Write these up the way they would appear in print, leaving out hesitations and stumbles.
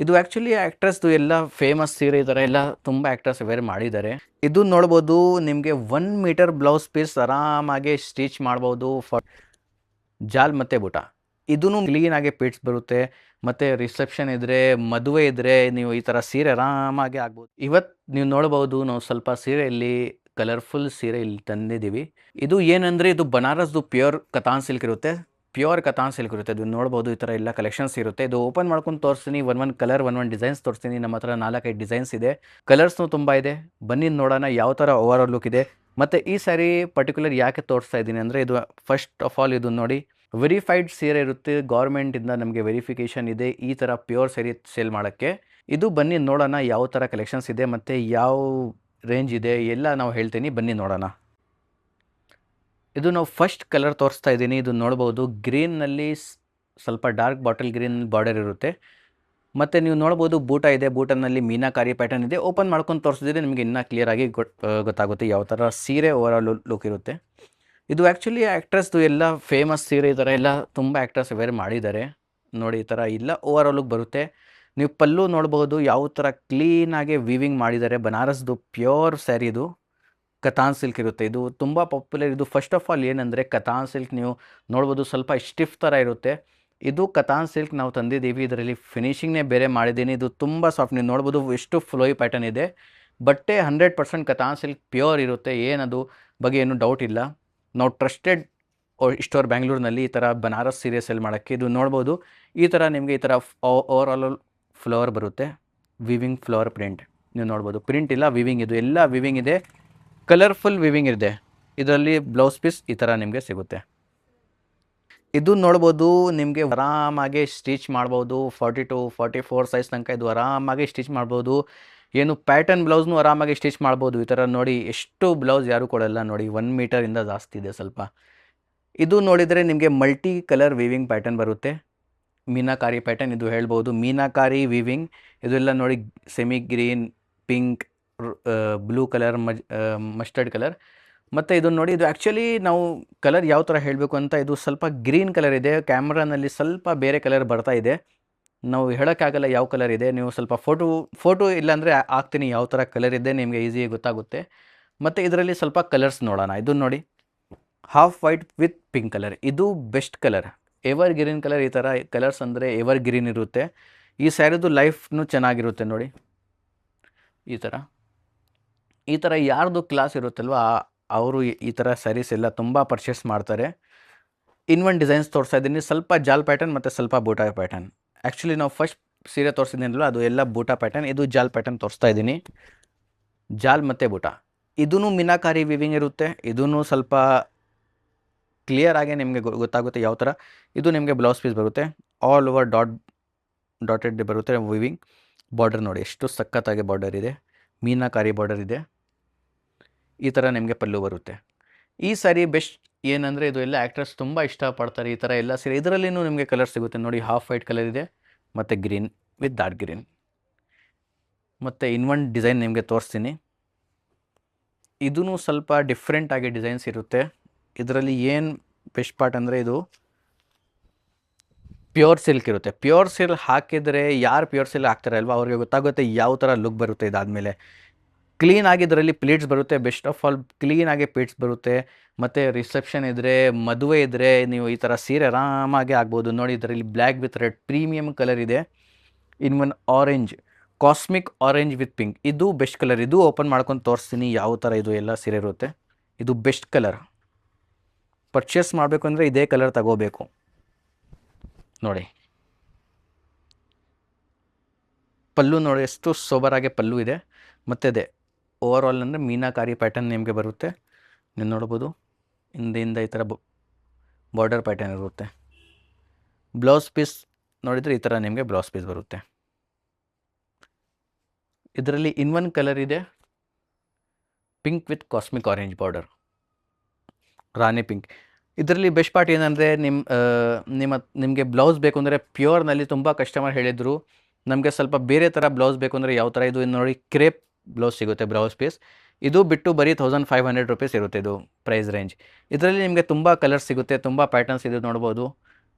ಇದು ಆ್ಯಕ್ಚುಲಿ ಆ್ಯಕ್ಟ್ರೆಸ್ದು ಎಲ್ಲ ಫೇಮಸ್ ಸೀರೆ ಈ ಥರ ಎಲ್ಲ ತುಂಬ ಆ್ಯಕ್ಟರ್ಸ್ ವೇರ್ ಮಾಡಿದ್ದಾರೆ. ಇದು ನೋಡ್ಬೋದು ನಿಮಗೆ 1 ಮೀಟರ್ ಬ್ಲೌಸ್ ಪೀಸ್ ಆರಾಮಾಗಿ ಸ್ಟಿಚ್ ಮಾಡ್ಬೋದು ಜಾಲ್ ಮತ್ತು ಬುಟ್ಟ. ಇದೂ ಕ್ಲೀನಾಗಿ ಪೀಟ್ಸ್ ಬರುತ್ತೆ. ಮತ್ತು ರಿಸೆಪ್ಷನ್ ಇದ್ದರೆ, ಮದುವೆ ಇದ್ದರೆ ನೀವು ಈ ಥರ ಸೀರೆ ಆರಾಮಾಗಿ ಆಗ್ಬೋದು. ಇವತ್ತು ನೀವು ನೋಡ್ಬೋದು ನಾವು ಸ್ವಲ್ಪ ಸೀರೆಯಲ್ಲಿ ಕಲರ್ಫುಲ್ ಸೀರೆ ಇಲ್ಲಿ ತಂದಿದ್ದೀವಿ. ಇದು ಏನಂದರೆ ಇದು ಬನಾರಸ್ದು ಪ್ಯೂರ್ ಕತಾನ್ ಸಿಲ್ಕ್ ಇರುತ್ತೆ. ಪ್ಯೂರ್ ಕತಾನ್ ಸಿಲ್ಕ್ ಇರುತ್ತೆ. ಇದು ನೋಡ್ಬೋದು ಈ ಥರ ಎಲ್ಲ ಕಲೆಕ್ಷನ್ಸ್ ಇರುತ್ತೆ. ಇದು ಓಪನ್ ಮಾಡ್ಕೊಂಡು ತೋರಿಸ್ತೀನಿ. ಒಂದು ಕಲರ್ ಒಂದು ಡಿಸೈನ್ಸ್ ತೋರಿಸ್ತೀನಿ. ನಮ್ಮ ಹತ್ರ 4-5 ಡಿಸೈನ್ಸ್ ಇದೆ. ಕಲರ್ಸ್ನೂ ತುಂಬ ಇದೆ. ಬನ್ನಿ ನೋಡೋಣ ಯಾವ ಥರ ಓವರ್ ಆಲ್ ಲುಕ್ ಇದೆ. ಮತ್ತು ಈ ಸ್ಯಾರಿ ಪರ್ಟಿಕ್ಯುಲರ್ ಯಾಕೆ ತೋರಿಸ್ತಾ ಇದ್ದೀನಿ ಅಂದರೆ ಇದು ಫಸ್ಟ್ ಆಫ್ ಆಲ್ ಇದು ನೋಡಿ ವೆರಿಫೈಡ್ ಸೀರೆ ಇರುತ್ತೆ. ಗೌರ್ಮೆಂಟಿಂದ ನಮಗೆ ವೆರಿಫಿಕೇಷನ್ ಇದೆ ಈ ಥರ ಪ್ಯೂರ್ ಸೀರೆ ಸೇಲ್ ಮಾಡೋಕ್ಕೆ. ಇದು ಬನ್ನಿ ನೋಡೋಣ ಯಾವ ಥರ ಕಲೆಕ್ಷನ್ಸ್ ಇದೆ ಮತ್ತು ಯಾವ ರೇಂಜ್ ಇದೆ ಎಲ್ಲ ನಾವು ಹೇಳ್ತೀನಿ. ಬನ್ನಿ ನೋಡೋಣ. ಇದು ನಾವು ಫಸ್ಟ್ ಕಲರ್ ತೋರಿಸ್ತಾ ಇದ್ದೀನಿ. ಇದು ನೋಡ್ಬೋದು ಗ್ರೀನ್ನಲ್ಲಿ ಸ್ವಲ್ಪ ಡಾರ್ಕ್ ಬಾಟಲ್ ಗ್ರೀನ್ ಬಾರ್ಡರ್ ಇರುತ್ತೆ. ಮತ್ತು ನೀವು ನೋಡ್ಬೋದು ಬೂಟ ಇದೆ. ಬೂಟನಲ್ಲಿ ಮೀನಾಕಾರಿ ಪ್ಯಾಟರ್ನ್ ಇದೆ. ಓಪನ್ ಮಾಡ್ಕೊಂಡು ತೋರಿಸಿದ್ರೆ ನಿಮಗೆ ಇನ್ನೂ ಕ್ಲಿಯರಾಗಿ ಗೊತ್ತಾಗುತ್ತೆ ಯಾವ ಥರ ಸೀರೆ ಓವರ್ ಆಲ್ ಲುಕ್ ಇರುತ್ತೆ. ಇದು ಆ್ಯಕ್ಚುಲಿ ಆ್ಯಕ್ಟ್ರೆಸ್ದು ಎಲ್ಲ ಫೇಮಸ್ ಸೀರೆ ಈ ಥರ ಎಲ್ಲ ತುಂಬ ಆ್ಯಕ್ಟರ್ಸ್ ವೇರ್ ಮಾಡಿದ್ದಾರೆ. ನೋಡಿ ಈ ಥರ ಇಲ್ಲ ಓವರ್ ಆಲ್ ಲುಕ್ ಬರುತ್ತೆ. ನೀವು ಪಲ್ಲು ನೋಡ್ಬೋದು ಯಾವ ಥರ ಕ್ಲೀನಾಗಿ ವೀವಿಂಗ್ ಮಾಡಿದ್ದಾರೆ. ಬನಾರಸ್ದು ಪ್ಯೂರ್ ಸ್ಯಾರಿ ಇದು ಕತಾನ್ ಸಿಲ್ಕ್ ಇರುತ್ತೆ. ಇದು ತುಂಬ ಪಾಪ್ಯುಲರ್. ಇದು ಫಸ್ಟ್ ಆಫ್ ಆಲ್ ಏನಂದರೆ ಕತಾನ್ ಸಿಲ್ಕ್ ನೀವು ನೋಡ್ಬೋದು ಸ್ವಲ್ಪ ಸ್ಟಿಫ್ ಥರ ಇರುತ್ತೆ. ಇದು ಕತಾನ್ ಸಿಲ್ಕ್ ನಾವು ತಂದಿದ್ದೀವಿ. ಇದರಲ್ಲಿ ಫಿನಿಶಿಂಗ್ನೇ ಬೇರೆ ಮಾಡಿದ್ದೀನಿ. ಇದು ತುಂಬ ಸಾಫ್ಟ್. ನೀವು ನೋಡ್ಬೋದು ಎಷ್ಟು ಫ್ಲೋಯಿ ಪ್ಯಾಟರ್ನ್ ಇದೆ. ಬಟ್ಟೆ 100% ಕತಾನ್ ಸಿಲ್ಕ್ ಪ್ಯೂರ್ ಇರುತ್ತೆ. ಏನದು ಬಗ್ಗೆ ಏನೂ ಡೌಟ್ ಇಲ್ಲ. ನಾವು ಟ್ರಸ್ಟೆಡ್ ಸ್ಟೋರ್ ಬ್ಯಾಂಗ್ಳೂರಿನಲ್ಲಿ ಈ ಥರ ಬನಾರಸ್ ಸೀರೆ ಸೇಲ್ ಮಾಡೋಕ್ಕೆ. ಇದು ನೋಡ್ಬೋದು ಈ ಥರ ನಿಮಗೆ ಈ ಥರ ಓವರ್ ಆಲ್ ಫ್ಲವರ್ ಬರುತ್ತೆ. ವಿವಿಂಗ್ ಫ್ಲವರ್ ಪ್ರಿಂಟ್ ನೀವು ನೋಡ್ಬೋದು. ಪ್ರಿಂಟ್ ಇಲ್ಲ, ವಿವಿಂಗ್. ಇದು ಎಲ್ಲ ವಿವಿಂಗ್ ಇದೆ. ಕಲರ್ಫುಲ್ ವಿವಿಂಗ್ ಇದೆ. ಇದರಲ್ಲಿ ಬ್ಲೌಸ್ ಪೀಸ್ ಈ ಥರ ನಿಮಗೆ ಸಿಗುತ್ತೆ. ಇದು ನೋಡ್ಬೋದು ನಿಮಗೆ ಆರಾಮಾಗಿ ಸ್ಟಿಚ್ ಮಾಡ್ಬೋದು. 42-44 ಸೈಜ್ ತನಕ ಇದು ಆರಾಮಾಗಿ ಸ್ಟಿಚ್ ಮಾಡ್ಬೋದು. ಏನು ಪ್ಯಾಟರ್ನ್ ಬ್ಲೌಸ್ನೂ ಆರಾಮಾಗಿ ಸ್ಟಿಚ್ ಮಾಡ್ಬೋದು. ಈ ಥರ ನೋಡಿ ಎಷ್ಟು ಬ್ಲೌಸ್ ಯಾರೂ ಕೊಡಲ್ಲ ನೋಡಿ. 1 ಮೀಟರಿಂದ ಜಾಸ್ತಿ ಇದೆ ಸ್ವಲ್ಪ. ಇದು ನೋಡಿದರೆ ನಿಮಗೆ ಮಲ್ಟಿ ಕಲರ್ ವೀವಿಂಗ್ ಪ್ಯಾಟರ್ನ್ ಬರುತ್ತೆ. ಮೀನಾಕಾರಿ ಪ್ಯಾಟರ್ನ್ ಇದು ಹೇಳ್ಬೋದು. ಮೀನಾಕಾರಿ ವೀವಿಂಗ್ ಇದೆಲ್ಲ ನೋಡಿ semi green, pink, blue colour, mustard colour. ಮತ್ತು ಇದು ನೋಡಿ ಇದು ಆ್ಯಕ್ಚುಲಿ ನಾವು ಕಲರ್ ಯಾವ ಥರ ಹೇಳಬೇಕು ಅಂತ ಇದು ಸ್ವಲ್ಪ ಗ್ರೀನ್ ಕಲರ್ ಇದೆ. ಕ್ಯಾಮ್ರಾನಲ್ಲಿ ಸ್ವಲ್ಪ ಬೇರೆ ಕಲರ್ ಬರ್ತಾ ಇದೆ. ನಾವು ಹೇಳೋಕ್ಕಾಗಲ್ಲ ಯಾವ ಕಲರ್ ಇದೆ. ನೀವು ಸ್ವಲ್ಪ ಫೋಟೋ ಇಲ್ಲಾಂದರೆ ಹಾಕ್ತೀನಿ ಯಾವ ಥರ ಕಲರ್ ಇದೆ ನಿಮಗೆ ಈಸಿಯಾಗಿ ಗೊತ್ತಾಗುತ್ತೆ. ಮತ್ತು ಇದರಲ್ಲಿ ಸ್ವಲ್ಪ ಕಲರ್ಸ್ ನೋಡೋಣ. ಇದು ನೋಡಿ half white with pink colour. ಇದು best colour. Evergreen colour. ಈ ಥರ ಕಲರ್ಸ್ ಅಂದರೆ ಎವರ್ ಗ್ರೀನ್ ಇರುತ್ತೆ. ಈ ಸ್ಯಾರಿದು ಲೈಫ್ನು ಚೆನ್ನಾಗಿರುತ್ತೆ ನೋಡಿ. ಈ ಥರ ಯಾರ್ದು ಕ್ಲಾಸ್ ಇರುತ್ತಲ್ವ ಅವರು ಈ ಥರ ಸ್ಯಾರೀಸ್ ಎಲ್ಲ ತುಂಬ ಪರ್ಚೇಸ್ ಮಾಡ್ತಾರೆ. ಇನ್ನೊಂದು ಡಿಸೈನ್ಸ್ ತೋರಿಸ್ತಾ ಇದ್ದೀನಿ. ಸ್ವಲ್ಪ ಜಾಲ್ ಪ್ಯಾಟರ್ನ್ ಮತ್ತು ಸ್ವಲ್ಪ ಬೂಟಾ ಪ್ಯಾಟರ್ನ್. ಆ್ಯಕ್ಚುಲಿ ನಾವು ಫಸ್ಟ್ ಸೀರೆ ತೋರಿಸಿದ್ದೀನಲ್ವ ಅದು ಎಲ್ಲ ಬೂಟಾ ಪ್ಯಾಟರ್ನ್. ಇದು ಜಾಲ್ ಪ್ಯಾಟರ್ನ್ ತೋರಿಸ್ತಾ ಇದ್ದೀನಿ. ಜಾಲ್ ಮತ್ತು ಬೂಟಾ. ಇದೂ ಮೀನಾಕಾರಿ ವಿವಿಂಗ್ ಇರುತ್ತೆ. ಇದೂ ಸ್ವಲ್ಪ ಕ್ಲಿಯರ್ ಆಗಿ ನಿಮಗೆ ಗೊತ್ತಾಗುತ್ತೆ ಯಾವ ಥರ. ಇದು ನಿಮಗೆ ಬ್ಲೌಸ್ ಪೀಸ್ ಬರುತ್ತೆ. ಆಲ್ ಓವರ್ ಡಾಟೆಡ್ ಬರುತ್ತೆ ವಿವಿಂಗ್. ಬಾರ್ಡರ್ ನೋಡಿ ಎಷ್ಟು ಸಖತ್ತಾಗಿ ಬಾರ್ಡರ್ ಇದೆ. ಮೀನಾಕಾರಿ ಬಾರ್ಡರ್ ಇದೆ. ಈ ಥರ ನಿಮಗೆ ಪಲ್ಲು ಬರುತ್ತೆ. ಈ ಸ್ಯಾರಿ ಬೆಸ್ಟ್ ಏನಂದರೆ ಇದು ಎಲ್ಲ ಆ್ಯಕ್ಟ್ರೆಸ್ ತುಂಬ ಇಷ್ಟಪಡ್ತಾರೆ ಈ ಥರ ಎಲ್ಲ ಸೀರೆ. ಇದರಲ್ಲಿನೂ ನಿಮಗೆ ಕಲರ್ ಸಿಗುತ್ತೆ ನೋಡಿ. ಹಾಫ್ ವೈಟ್ ಕಲರ್ ಇದೆ ಮತ್ತು ಗ್ರೀನ್ ವಿತ್ ಡಾರ್ಕ್ ಗ್ರೀನ್. ಮತ್ತು ಇನ್ನೊಂದು ಡಿಸೈನ್ ನಿಮಗೆ ತೋರಿಸ್ತೀನಿ. ಇದೂ ಸ್ವಲ್ಪ ಡಿಫ್ರೆಂಟಾಗಿ ಡಿಸೈನ್ಸ್ ಇರುತ್ತೆ. ಇದರಲ್ಲಿ ಏನು ಬೆಸ್ಟ್ ಪಾರ್ಟ್ ಅಂದರೆ ಇದು ಪ್ಯೂರ್ ಸಿಲ್ಕ್ ಇರುತ್ತೆ. ಪ್ಯೂರ್ ಸಿಲ್ಕ್ ಹಾಕಿದರೆ ಯಾರು ಪ್ಯೂರ್ ಸಿಲ್ಕ್ ಹಾಕ್ತಾರೆ ಅಲ್ವಾ ಅವ್ರಿಗೆ ಗೊತ್ತಾಗುತ್ತೆ ಯಾವ ಥರ ಲುಕ್ ಬರುತ್ತೆ. ಇದಾದಮೇಲೆ ಕ್ಲೀನಾಗಿ ಇದರಲ್ಲಿ ಪ್ಲೀಟ್ಸ್ ಬರುತ್ತೆ. ಬೆಸ್ಟ್ ಆಫ್ ಆಲ್ ಕ್ಲೀನಾಗಿ ಪ್ಲೀಟ್ಸ್ ಬರುತ್ತೆ. ಮತ್ತು ರಿಸೆಪ್ಷನ್ ಇದ್ದರೆ, ಮದುವೆ ಇದ್ದರೆ ನೀವು ಈ ಥರ ಸೀರೆ ಆರಾಮಾಗಿ ಆಗ್ಬೋದು. ನೋಡಿ ಇದರಲ್ಲಿ black with red premium colour ಇದೆ. ಇನ್ನೊಂದು orange, cosmic orange with pink. ಇದು ಬೆಸ್ಟ್ ಕಲರ್. ಇದು ಓಪನ್ ಮಾಡ್ಕೊಂಡು ತೋರಿಸ್ತೀನಿ ಯಾವ ಥರ ಇದು ಎಲ್ಲ ಸೀರೆ ಇರುತ್ತೆ. ಇದು ಬೆಸ್ಟ್ ಕಲರ್. ಪರ್ಚೇಸ್ ಮಾಡಬೇಕು ಅಂದರೆ ಇದೇ ಕಲರ್ ತಗೋಬೇಕು ನೋಡಿ. ಪಲ್ಲು ನೋಡಿ ಎಷ್ಟು ಸೋಬರಾಗಿ ಪಲ್ಲು ಇದೆ. ಮತ್ತು ಇದೆ ಓವರ್ ಆಲ್ ಅಂದರೆ ಮೀನಾಕಾರಿ ಪ್ಯಾಟರ್ನ್ ನಿಮಗೆ ಬರುತ್ತೆ. ನೀವು ನೋಡ್ಬೋದು ಹಿಂದೆಯಿಂದ ಈ ಥರ ಬಾರ್ಡರ್ ಪ್ಯಾಟರ್ನ್ ಇರುತ್ತೆ. ಬ್ಲೌಸ್ ಪೀಸ್ ನೋಡಿದರೆ ಈ ಥರ ನಿಮಗೆ ಬ್ಲೌಸ್ ಪೀಸ್ ಬರುತ್ತೆ. ಇದರಲ್ಲಿ ಇನ್ನೊಂದು ಕಲರ್ ಇದೆ pink with cosmic orange border, Rani pink. ಇದರಲ್ಲಿ ಬೆಸ್ಟ್ ಪಾರ್ಟ್ ಏನಂದರೆ ನಿಮಗೆ ಬ್ಲೌಸ್ ಬೇಕು ಅಂದರೆ ಪ್ಯೂರ್ನಲ್ಲಿ ತುಂಬ ಕಸ್ಟಮರ್ ಹೇಳಿದರು ನಮಗೆ ಸ್ವಲ್ಪ ಬೇರೆ ಥರ ಬ್ಲೌಸ್ ಬೇಕು ಅಂದರೆ ಯಾವ ಥರ. ಇದು ನೋಡಿ ಕ್ರೇಪ್ ಬ್ಲೌಸ್ ಸಿಗುತ್ತೆ ಬ್ಲೌಸ್ ಪೀಸ್. ಇದು ಬಿಟ್ಟು ಬರೀ 1500 ರೂಪೀಸ್ ಇರುತ್ತೆ ಇದು ಪ್ರೈಸ್ ರೇಂಜ್. ಇದರಲ್ಲಿ ನಿಮಗೆ ತುಂಬ ಕಲರ್ಸ್ ಸಿಗುತ್ತೆ, ತುಂಬ ಪ್ಯಾಟರ್ನ್ಸ್ ಇದು ನೋಡ್ಬೋದು.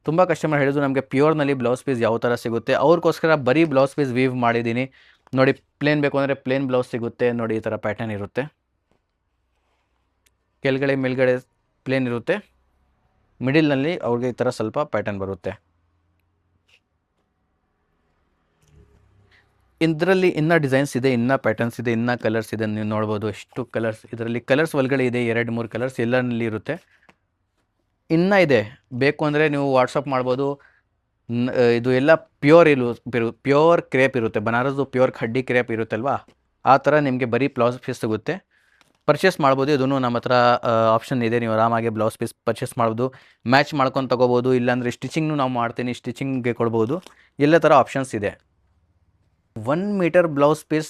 ತುಂಬ ಕಸ್ಟಮರ್ ಹೇಳಿದ್ರು ನಮಗೆ ಪ್ಯೂರ್ನಲ್ಲಿ ಬ್ಲೌಸ್ ಪೀಸ್ ಯಾವ ಥರ ಸಿಗುತ್ತೆ, ಅವ್ರಿಗೋಸ್ಕರ ಬರೀ ಬ್ಲೌಸ್ ಪೀಸ್ ವೀವ್ ಮಾಡಿದ್ದೀನಿ. ನೋಡಿ, ಪ್ಲೇನ್ ಬೇಕು ಅಂದರೆ ಪ್ಲೇನ್ ಬ್ಲೌಸ್ ಸಿಗುತ್ತೆ. ನೋಡಿ, ಈ ಥರ ಪ್ಯಾಟರ್ನ್ ಇರುತ್ತೆ, ಕೆಳಗಡೆ ಮೇಲ್ಗಡೆ ಪ್ಲೇನ್ ಇರುತ್ತೆ, ಮಿಡಿಲ್ನಲ್ಲಿ ಅವ್ರಿಗೆ ಈ ಥರ ಸ್ವಲ್ಪ ಪ್ಯಾಟರ್ನ್ ಬರುತ್ತೆ. ಇದರಲ್ಲಿ ಇನ್ನೂ ಡಿಸೈನ್ಸ್ ಇದೆ, ಇನ್ನೂ ಪ್ಯಾಟರ್ನ್ಸ್ ಇದೆ, ಇನ್ನೂ ಕಲರ್ಸ್ ಇದೆ. ನೀವು ನೋಡ್ಬೋದು ಎಷ್ಟು ಕಲರ್ಸ್ ಇದರಲ್ಲಿ. ಕಲರ್ಸ್ ಒಳಗಡೆ ಇದೆ 2-3 ಕಲರ್ಸ್ ಎಲ್ಲರಲ್ಲಿ ಇರುತ್ತೆ. ಇನ್ನೂ ಇದೆ, ಬೇಕು ಅಂದರೆ ನೀವು ವಾಟ್ಸಪ್ ಮಾಡ್ಬೋದು. ಇದು ಎಲ್ಲ ಪ್ಯೂರ್ ಕ್ರೇಪ್ ಇರುತ್ತೆ, ಬನಾರಸ್ದು ಪ್ಯೂರ್ ಖಡ್ಡಿ ಕ್ರೇಪ್ ಇರುತ್ತಲ್ವಾ, ಆ ಥರ ನಿಮಗೆ ಬರೀ ಬ್ಲೌಸ್ ಪೀಸ್ ಸಿಗುತ್ತೆ. ಪರ್ಚೇಸ್ ಮಾಡ್ಬೋದು. ಇದೂ ನಮ್ಮ ಹತ್ರ ಆಪ್ಷನ್ ಇದೆ, ನೀವು ಆರಾಮಾಗಿ ಬ್ಲೌಸ್ ಪೀಸ್ ಪರ್ಚೇಸ್ ಮಾಡ್ಬೋದು, ಮ್ಯಾಚ್ ಮಾಡ್ಕೊಂಡು ತೊಗೋಬೋದು. ಇಲ್ಲಾಂದರೆ ಸ್ಟಿಚಿಂಗ್ನು ನಾವು ಮಾಡ್ತೀನಿ, ಸ್ಟಿಚಿಂಗ್ಗೆ ಕೊಡ್ಬೋದು. ಎಲ್ಲ ಥರ ಆಪ್ಷನ್ಸ್ ಇದೆ. 1 ಮೀಟರ್ ಬ್ಲೌಸ್ ಪೀಸ್